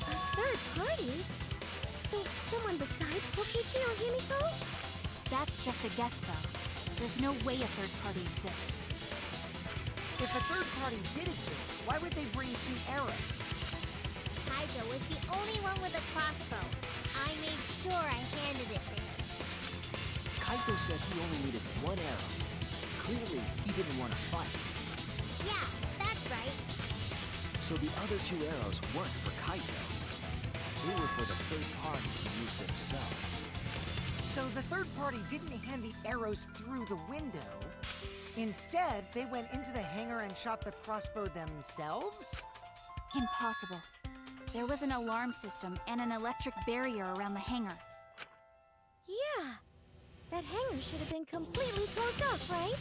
Speaker 8: A third party? So someone besides Kokichi or Himiko?
Speaker 3: That's just a guess, though. There's no way a third party exists.
Speaker 7: If a third party did exist, why would they bring 2 arrows?
Speaker 4: Kaido was the only one with a crossbow. I made sure I handed it to him.
Speaker 5: Kaito said he only needed 1 arrow. Clearly, he didn't want to fight.
Speaker 4: Yeah, that's right.
Speaker 5: So the other 2 arrows weren't for Kaito. They were for the third party to use themselves.
Speaker 7: So the third party didn't hand the arrows through the window. Instead, they went into the hangar and shot the crossbow themselves?
Speaker 3: Impossible. There was an alarm system and an electric barrier around the hangar.
Speaker 8: Yeah. That hangar should have been completely closed off, right?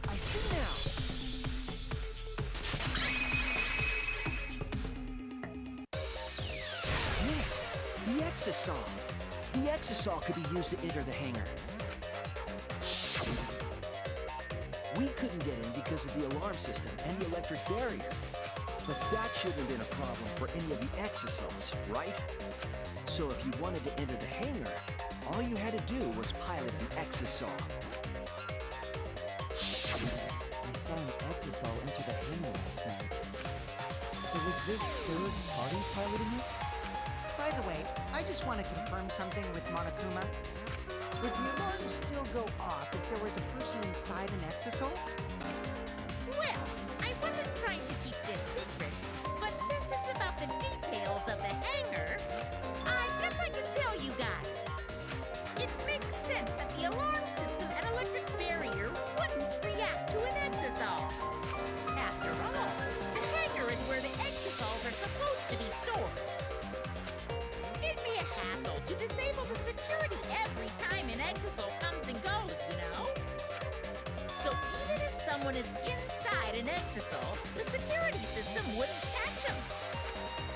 Speaker 5: I see now! That's it! The Exisal! The Exisal could be used to enter the hangar. We couldn't get in because of the alarm system and the electric barrier. But that shouldn't have been a problem for any of the Exisals, right? So if you wanted to enter the hangar, all you had to do was pilot an Exisal.
Speaker 2: I saw an Exisal enter the hangar last night. So was this third party piloting it?
Speaker 7: By the way, I just want to confirm something with Monokuma. Would the alarm still go off if there was a person inside an Exisal?
Speaker 1: Well, I wasn't trying to keep this secret, but since it's about the details of the hangar, I guess I can tell you guys. It makes sense that the alarm system and electric barrier wouldn't react to an Exisal. After all, the hangar is where the Exisals are supposed to be stored. It'd be a hassle to disable the security every time an Exisal comes and goes, you know? So even if someone is inside an Exisal, the security system wouldn't catch them.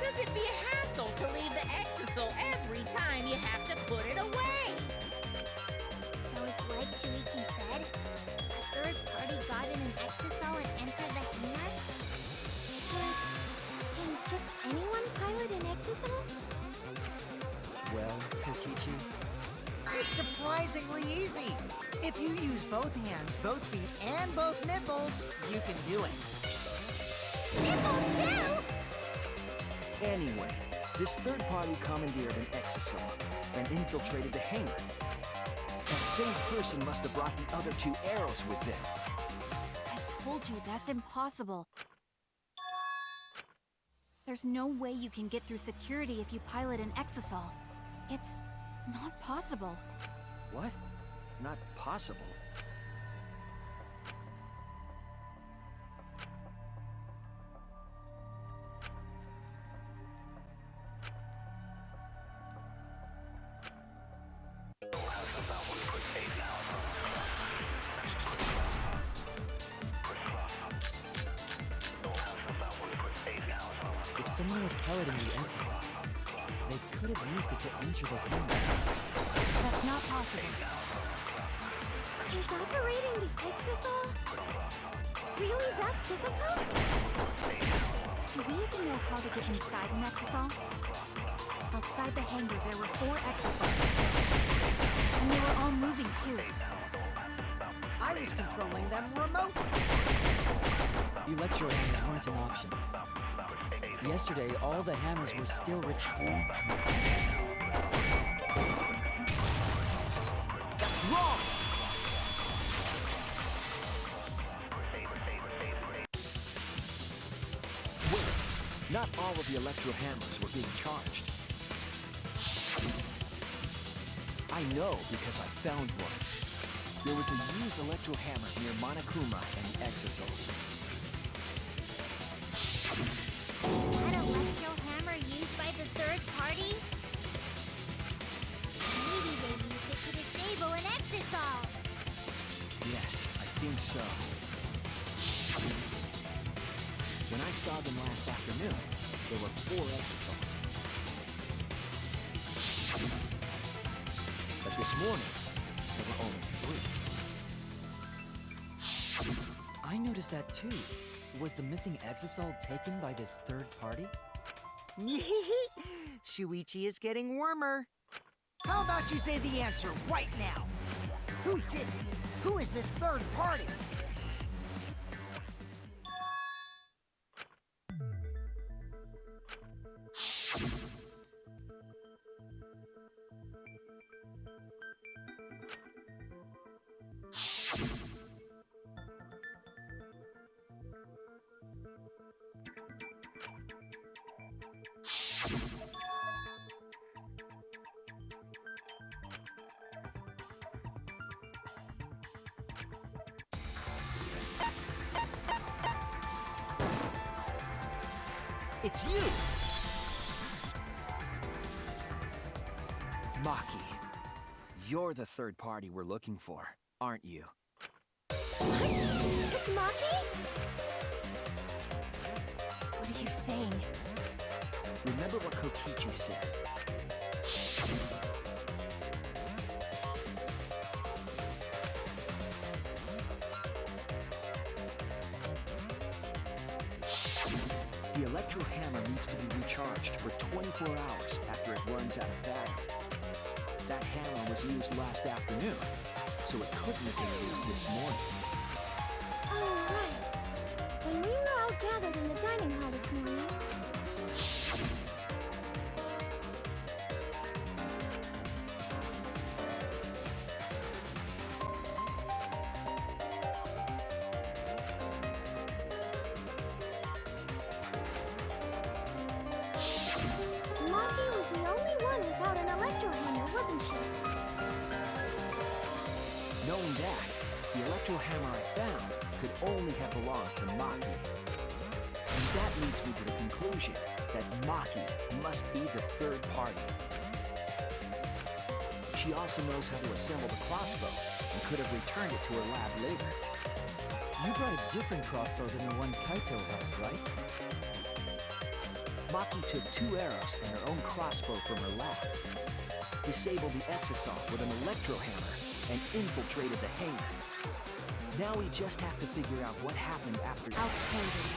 Speaker 1: Because it'd be a hassle to leave the Exisal every time you have to put it away.
Speaker 4: So it's like Shuichi said? A third party got in an Exisal and entered the hangar?
Speaker 8: But can just anyone pilot an Exisal?
Speaker 2: Well, Kokichi,
Speaker 7: It's surprisingly easy. If you use both hands, both feet, and both nipples, you can do it.
Speaker 4: Nipples too!
Speaker 5: Anyway, this third party commandeered an Exisal and infiltrated the hangar. That same person must have brought the other 2 arrows with them.
Speaker 3: I told you that's impossible. There's no way you can get through security if you pilot an Exisal. It's not possible.
Speaker 5: What? Not possible.
Speaker 2: if someone was piloting the Exisal, they could have used it to enter the hangar.
Speaker 3: That's not possible.
Speaker 8: Is operating the Exisal really that difficult?
Speaker 3: Do we even know how to get inside an Exisal? Outside the hangar, there were 4 Exisals. And they were all moving, too.
Speaker 7: I was controlling them remotely.
Speaker 2: Electro hammers weren't an option. Yesterday, all the hammers were still
Speaker 5: Not all of the electro hammers were being charged. I know because I found one. There was a used electro hammer near Monokuma and the Exisals.
Speaker 4: That electro hammer used by the third party? Maybe they used it to disable an Exisal.
Speaker 5: Yes, I think so. When I saw them last afternoon, there were 4 Exisals. But this morning, there were only 3.
Speaker 2: I noticed that too. Was the missing Exisal taken by this third party?
Speaker 7: Shuichi is getting warmer. How about you say the answer right now? Who did it? Who is this third party?
Speaker 5: It's you! Maki, you're the third party we're looking for, aren't you?
Speaker 4: What? It's Maki?
Speaker 3: What are you saying?
Speaker 5: Remember what Kokichi said. The electro hammer needs to be recharged for 24 hours after it runs out of battery. That hammer was used last afternoon, so it couldn't have been used this morning.
Speaker 4: Oh, right. When we were all gathered in the dining hall this morning. Maki was the only one without an electro hammer, wasn't she?
Speaker 5: Knowing that, the electro hammer I found could only have belonged to Maki. And that leads me to the conclusion that Maki must be the third party. She also knows how to assemble the crossbow and could have returned it to her lab later.
Speaker 2: You brought a different crossbow than the one Kaito had, right?
Speaker 5: Maki took 2 arrows and her own crossbow from her lab, disabled the Exisal with an electro hammer, and infiltrated the hangar. Now we just have to figure out what happened after...
Speaker 3: I'll kill you.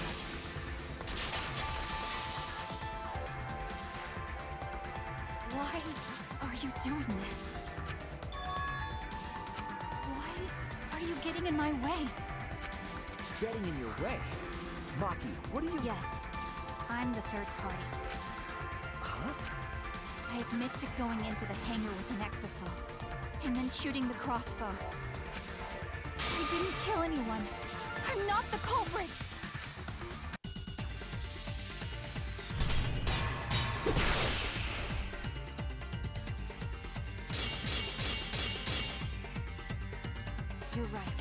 Speaker 3: Why are you doing this? Why are you getting in my way?
Speaker 5: Getting in your way? Maki, what are you...
Speaker 3: Yes, I'm the third party.
Speaker 5: Huh?
Speaker 3: I admit to going into the hangar with an Exisal, and then shooting the crossbow. I didn't kill anyone. I'm not the culprit! You're right.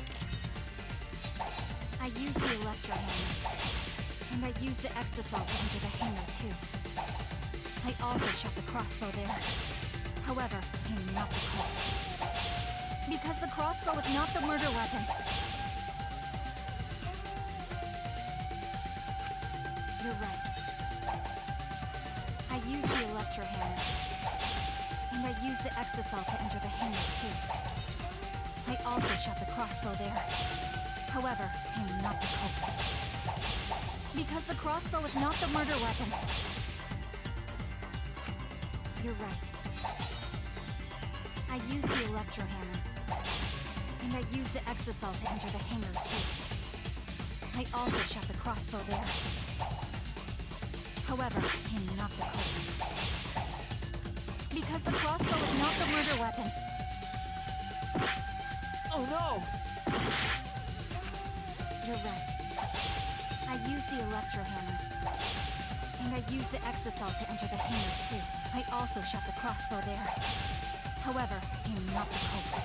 Speaker 3: I used the electro hammer, and I used the Exisal to enter the hangar too. I also shot the crossbow there. However, I'm not the culprit. Because the crossbow was not the murder weapon. You're right. I used the electro hammer, and I used the Exisal to enter the hangar too. I also shot the crossbow there. However, I'm not the culprit. Because the crossbow was not the murder weapon. You're right. I used the electro hammer, and I used the Exisal to enter the hangar too. I also shot the crossbow there. However, I'm not the culprit. Because the crossbow was not the murder weapon.
Speaker 5: Oh no!
Speaker 3: You're right. I used the electro hammer, And I used the exisal to enter the hangar, too. I also shot the crossbow there. However, I am not the culprit.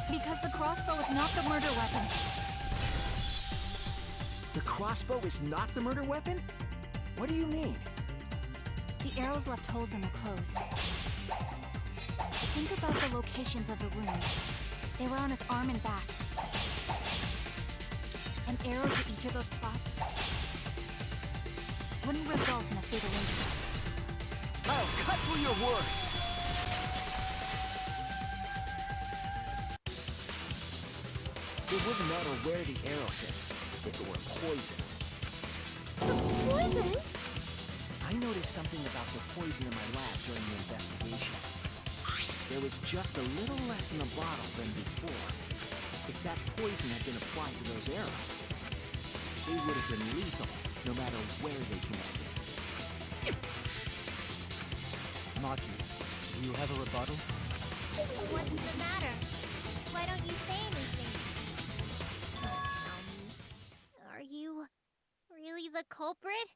Speaker 3: Because the crossbow is not the murder weapon.
Speaker 5: The crossbow is not the murder weapon? What do you mean?
Speaker 3: The arrows left holes in the clothes. Think about the locations of the wounds. They were on his arm and back. An arrow to each of those spots wouldn't result in a fatal injury.
Speaker 5: I'll cut through your words! It wouldn't matter where the arrow hit if it were poisoned.
Speaker 8: Poisoned?
Speaker 5: I noticed something about the poison in my lab during the investigation. There was just a little less in the bottle than before. If that poison had been applied to those arrows, they would have been lethal, no matter where they connected.
Speaker 2: Maki, do you have a rebuttal?
Speaker 4: What's the matter? Why don't you say anything? Are you really the culprit?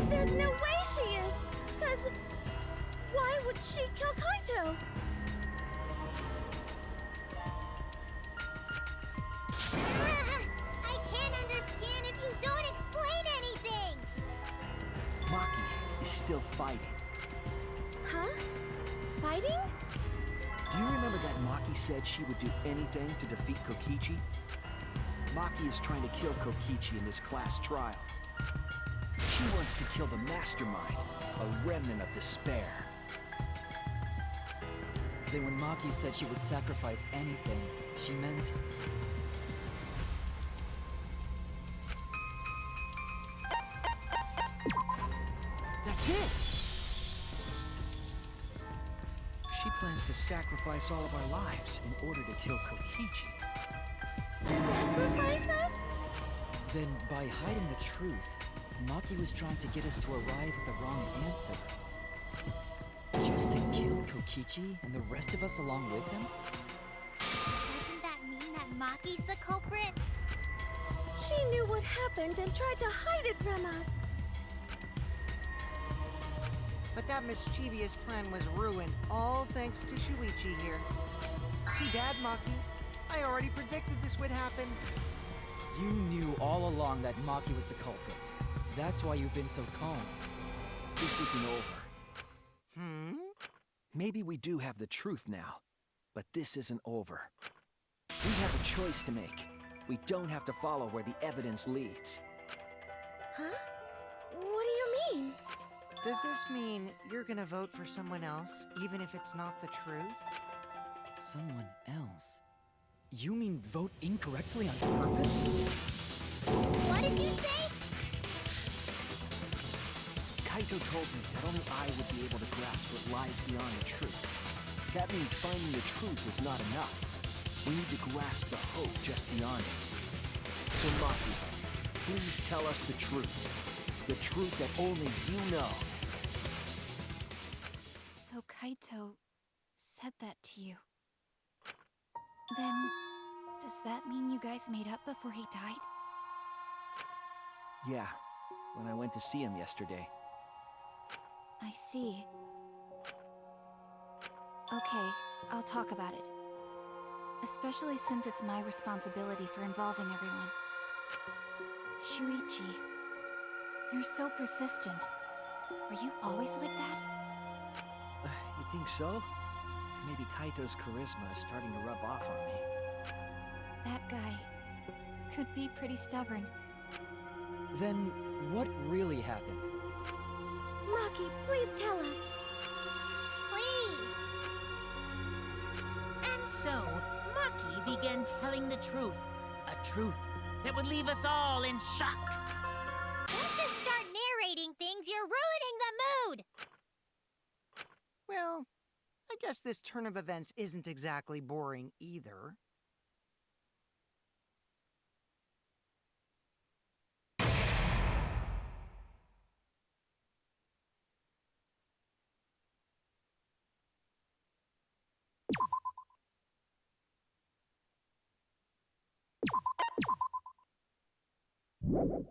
Speaker 8: There's no way she is! 'Cause why would she kill Kaito?
Speaker 4: I can't understand if you don't explain anything!
Speaker 5: Maki is still fighting.
Speaker 8: Huh? Fighting?
Speaker 5: Do you remember that Maki said she would do anything to defeat Kokichi? Maki is trying to kill Kokichi in this class trial. She wants to kill the mastermind, a remnant of despair.
Speaker 2: Then when Maki said she would sacrifice anything, she meant...
Speaker 5: That's it! She plans to sacrifice all of our lives in order to kill Kokichi.
Speaker 8: Sacrifice us?
Speaker 2: Then, by hiding the truth, Maki was trying to get us to arrive at the wrong answer. Just to kill Kokichi and the rest of us along with him?
Speaker 4: Doesn't that mean that Maki's the culprit?
Speaker 8: She knew what happened and tried to hide it from us.
Speaker 7: But that mischievous plan was ruined, all thanks to Shuichi here. Too bad, Maki. I already predicted this would happen.
Speaker 2: You knew all along that Maki was the culprit. That's why you've been so calm.
Speaker 5: This isn't over. Maybe we do have the truth now, but this isn't over. We have a choice to make. We don't have to follow where the evidence leads.
Speaker 8: Huh? What do you mean?
Speaker 7: Does this mean you're gonna vote for someone else, even if it's not the truth?
Speaker 2: Someone else? You mean vote incorrectly on purpose?
Speaker 4: What did you say?
Speaker 5: Kaito told me that only I would be able to grasp what lies beyond the truth. That means finding the truth is not enough. We need to grasp the hope just beyond it. So Maki, please tell us the truth. The truth that only you know.
Speaker 3: So Kaito said that to you. Then, does that mean you guys made up before he died?
Speaker 5: Yeah, when I went to see him yesterday.
Speaker 3: I see. Okay, I'll talk about it. Especially since it's my responsibility for involving everyone. Shuichi, you're so persistent. Were you always like that?
Speaker 5: You think so? Maybe Kaito's charisma is starting to rub off on me.
Speaker 3: That guy could be pretty stubborn.
Speaker 2: Then, what really happened?
Speaker 8: Maki, please tell us.
Speaker 4: Please!
Speaker 1: And so, Maki began telling the truth. A truth that would leave us all in shock.
Speaker 4: Don't just start narrating things, you're ruining the mood!
Speaker 7: Well, I guess this turn of events isn't exactly boring either.
Speaker 8: You